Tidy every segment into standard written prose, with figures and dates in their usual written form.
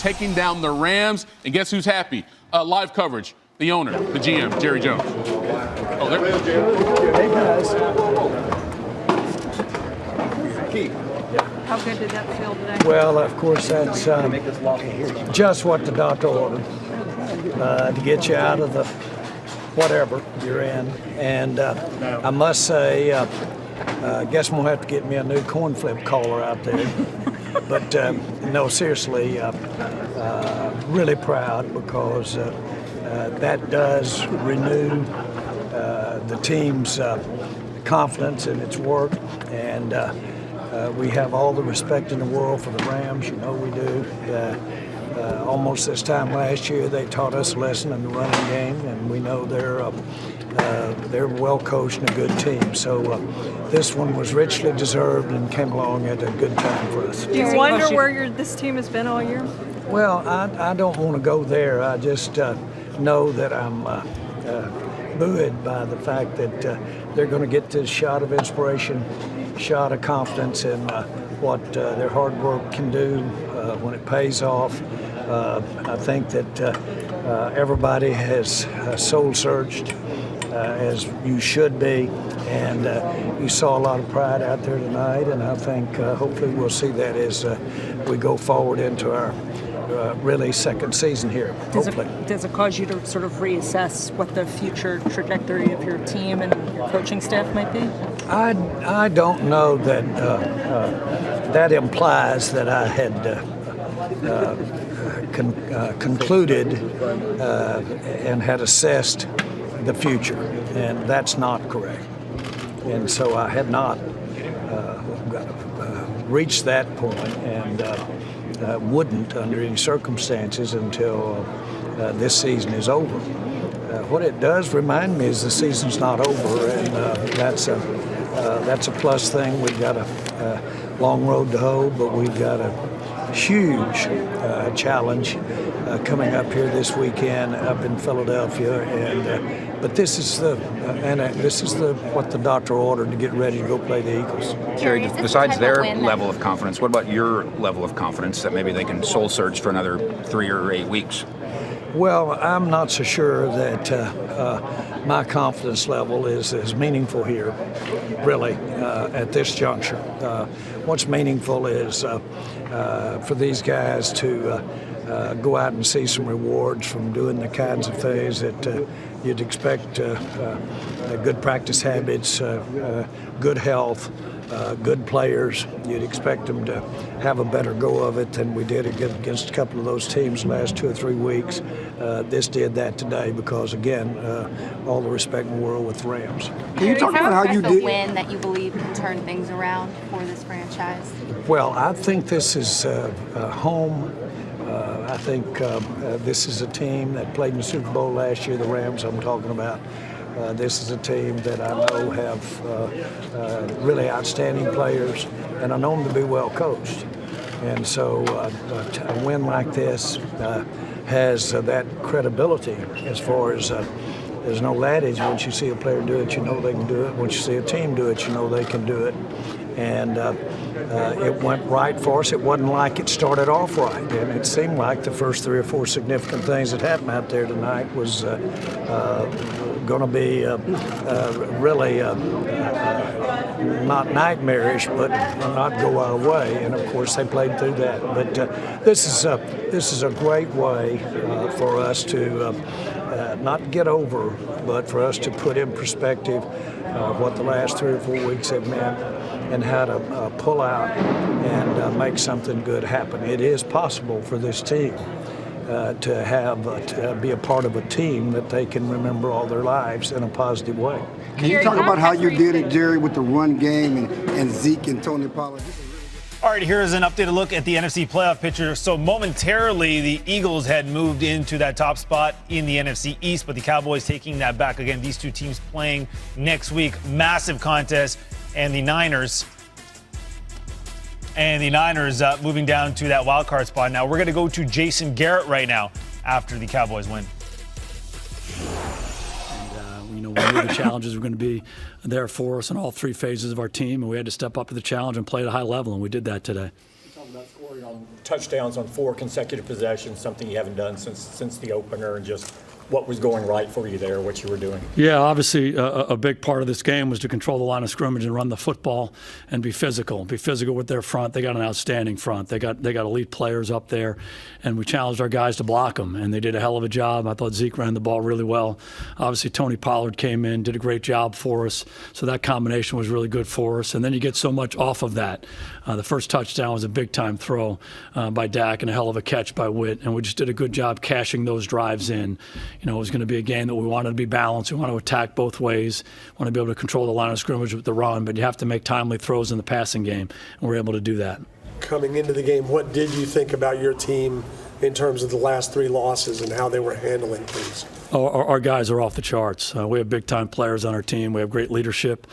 taking down the Rams. And guess who's happy? Live coverage. The owner, the GM, Jerry Jones. Oh, there. Hey, guys. How good did that feel today? Well, of course, that's just what the doctor ordered, to get you out of the whatever you're in. And I must say, I guess I'm going to have to get me a new corn flip collar out there. But no, seriously, really proud because that does renew the team's confidence in its work. And we have all the respect in the world for the Rams. You know we do. Almost this time last year, they taught us a lesson in the running game, and we know they're well coached and a good team. So this one was richly deserved and came along at a good time for us. Do you wonder where this team has been all year? Well, I don't want to go there. I just know that I'm buoyed by the fact that they're going to get this shot of inspiration, shot of confidence in what their hard work can do when it pays off. I think that everybody has soul-searched, as you should be, and you saw a lot of pride out there tonight, and I think hopefully we'll see that as we go forward into our really second season here, hopefully. Does it cause you to sort of reassess what the future trajectory of your team and your coaching staff might be? I don't know that that implies that I had concluded and had assessed the future, and that's not correct. And so I had not reached that point, and wouldn't under any circumstances until this season is over. What it does remind me is the season's not over, and that's a plus thing. We've got a long road to hoe, but we've got a huge challenge coming up here this weekend up in Philadelphia, and but this is what the doctor ordered to get ready to go play the Eagles. Jerry, besides their level of confidence, what about your level of confidence that maybe they can soul search for another 3 or 8 weeks? Well, I'm not so sure that my confidence level is as meaningful here, really, at this juncture. What's meaningful is for these guys to go out and see some rewards from doing the kinds of things that you'd expect, good practice habits, good health, good players. You'd expect them to have a better go of it than we did against a couple of those teams the last 2 or 3 weeks. This did that today because, again, all the respect in the world with the Rams. Can you talk about how you did? Win that you believe can turn things around for this franchise? Well, I think this is home. I think this is a team that played in the Super Bowl last year, the Rams I'm talking about. This is a team that I know have really outstanding players, and I know them to be well coached. And so a win like this has that credibility as far as there's no adage. Once you see a player do it, you know they can do it. Once you see a team do it, you know they can do it. And it went right for us. It wasn't like it started off right. And it seemed like the first 3 or 4 significant things that happened out there tonight was going to be really not nightmarish, but not go our way. And of course, they played through that. But this is a great way for us to not get over, but for us to put in perspective what the last 3 or 4 weeks have meant and how to pull out and make something good happen. It is possible for this team to be a part of a team that they can remember all their lives in a positive way. Can you talk about how you did it, Jerry, with the run game and Zeke and Tony Pollard? All right, here's an updated look at the NFC playoff picture. So momentarily, the Eagles had moved into that top spot in the NFC East, but the Cowboys taking that back. Again, these two teams playing next week. Massive contest. And the Niners moving down to that wild card spot. Now, we're going to go to Jason Garrett right now after the Cowboys win. We knew the challenges were going to be there for us in all 3 phases of our team, and we had to step up to the challenge and play at a high level, and we did that today. Talking about scoring touchdowns on 4 consecutive possessions, something you haven't done since the opener, and just what was going right for you there, what you were doing? Yeah, obviously a big part of this game was to control the line of scrimmage and run the football and be physical with their front. They got an outstanding front. They got elite players up there, and we challenged our guys to block them, and they did a hell of a job. I thought Zeke ran the ball really well. Obviously, Tony Pollard came in, did a great job for us, so that combination was really good for us. And then you get so much off of that. The first touchdown was a big-time throw by Dak and a hell of a catch by Witt, and we just did a good job cashing those drives in. You know, it was going to be a game that we wanted to be balanced. We want to attack both ways. We want to be able to control the line of scrimmage with the run, but you have to make timely throws in the passing game, and we're able to do that. Coming into the game, what did you think about your team in terms of the last 3 losses and how they were handling things? Our guys are off the charts. We have big-time players on our team. We have great leadership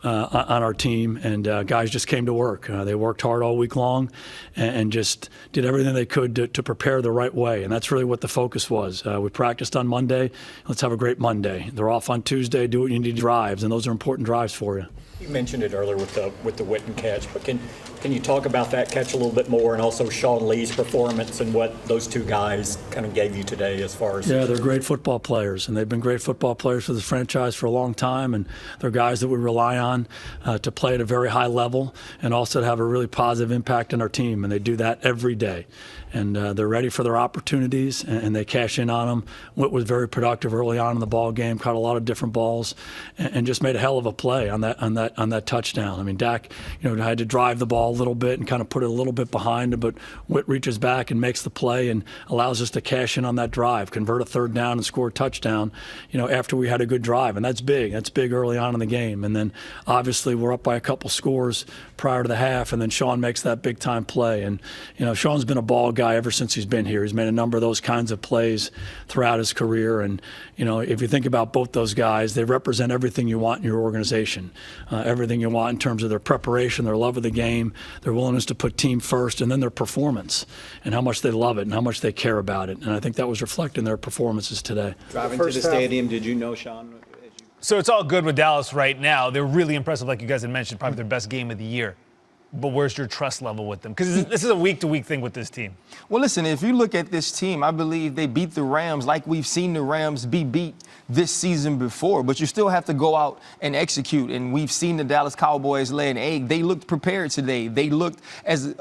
on our team, and guys just came to work. They worked hard all week long and just did everything they could to prepare the right way, and that's really what the focus was. We practiced on Monday. Let's have a great Monday. They're off on Tuesday. Do what you need, drives, and those are important drives for you. You mentioned it earlier with the Witten catch, but can you talk about that catch a little bit more, and also Sean Lee's performance and what those 2 guys kind of gave you today as far as? Yeah, they're great football players, and they've been great football players for this franchise for a long time, and they're guys that we rely on to play at a very high level and also to have a really positive impact on our team, and they do that every day. And they're ready for their opportunities, and they cash in on them. Witt was very productive early on in the ball game, caught a lot of different balls, and just made a hell of a play on that touchdown. I mean, Dak, had to drive the ball a little bit and kind of put it a little bit behind, but Witt reaches back and makes the play and allows us to cash in on that drive, convert a 3rd down and score a touchdown, after we had a good drive. And that's big. That's big early on in the game. And then obviously we're up by a couple scores prior to the half, and then Sean makes that big time play. And Sean's been a ball guy ever since he's been here. He's made a number of those kinds of plays throughout his career. And if you think about both those guys, they represent everything you want in your organization, everything you want in terms of their preparation, their love of the game, their willingness to put team first, and then their performance and how much they love it and how much they care about it. And I think that was reflected in their performances today. Driving to the stadium, did you know Sean? So it's all good with Dallas right now. They're really impressive, like you guys had mentioned, probably their best game of the year. But where's your trust level with them? Because this is a week-to-week thing with this team. Well, listen, if you look at this team, I believe they beat the Rams like we've seen the Rams be beat this season before. But you still have to go out and execute. And we've seen the Dallas Cowboys lay an egg. They looked prepared today. They looked as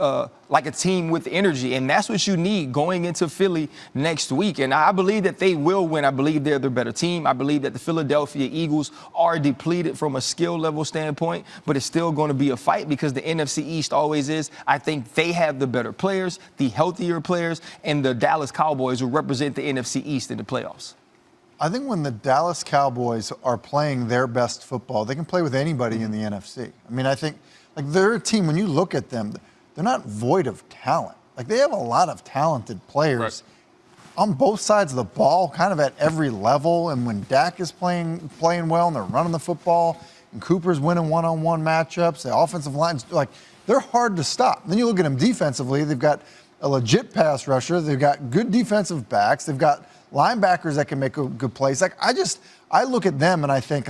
like a team with energy. And that's what you need going into Philly next week. And I believe that they will win. I believe they're the better team. I believe that the Philadelphia Eagles are depleted from a skill level standpoint. But it's still going to be a fight because the NFC East always is. I think they have the better players, the healthier players, and the Dallas Cowboys will represent the NFC East in the playoffs. I think when the Dallas Cowboys are playing their best football, they can play with anybody in the NFC. I mean, I think they're a team, when you look at them, they're not void of talent. They have a lot of talented players on both sides of the ball, kind of at every level. And when Dak is playing well and they're running the football, and Cooper's winning one-on-one matchups, the offensive line's they're hard to stop. Then you look at them defensively, they've got a legit pass rusher, they've got good defensive backs, they've got linebackers that can make good plays. I look at them and I think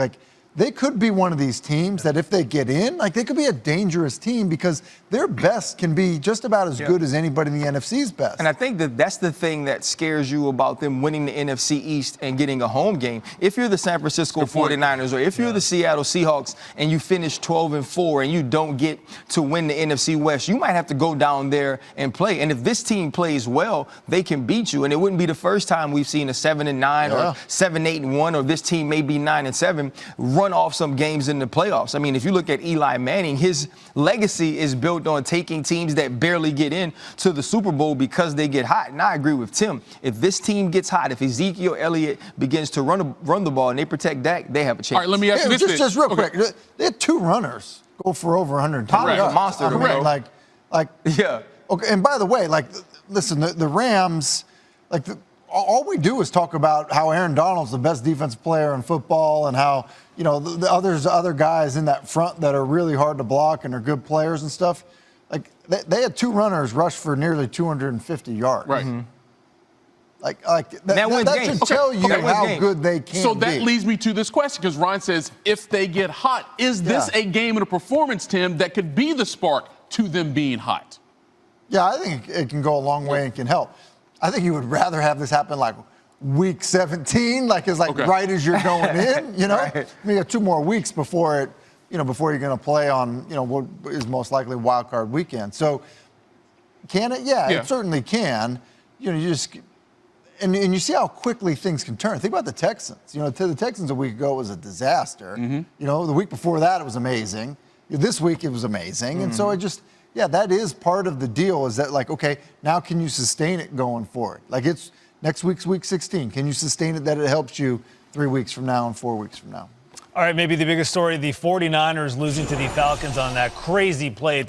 they could be one of these teams that if they get in, they could be a dangerous team because their best can be just about as good as anybody in the NFC's best. And I think that's the thing that scares you about them winning the NFC East and getting a home game. If you're the San Francisco 49ers or if you're the Seattle Seahawks and you finish 12-4 and you don't get to win the NFC West, you might have to go down there and play. And if this team plays well, they can beat you. And it wouldn't be the first time we've seen a 7-9 or 7-8-1 or this team may be 9-7 run off some games in the playoffs. I mean, if you look at Eli Manning, his legacy is built on taking teams that barely get in to the Super Bowl because they get hot. And I agree with Tim. If this team gets hot, if Ezekiel Elliott begins to run the ball and they protect Dak, they have a chance. All right, let me ask you this. Just real quick. They had 2 runners go for over 100 yards. Pollard's a monster. Okay, and by the way, listen, the Rams, all we do is talk about how Aaron Donald's the best defensive player in football and how, the other guys in that front that are really hard to block and are good players and stuff. They had 2 runners rush for nearly 250 yards. Right. Mm-hmm. That should tell you how good they can be. So that leads me to this question, because Ryan says, if they get hot, is this a game and a performance, Tim, that could be the spark to them being hot? Yeah, I think it can go a long way and can help. I think you would rather have this happen like week 17, right as you're going in, you know? Right. I mean, you have 2 more weeks before it, before you're going to play on, what is most likely wild card weekend. So can it? Yeah, it certainly can. You just, and you see how quickly things can turn. Think about the Texans. To the Texans a week ago, it was a disaster. Mm-hmm. The week before that, it was amazing. This week, it was amazing. Mm-hmm. And so that is part of the deal, is that okay, now can you sustain it going forward? It's next week's week 16. Can you sustain it that it helps you 3 weeks from now and 4 weeks from now? All right, maybe the biggest story, the 49ers losing to the Falcons on that crazy play at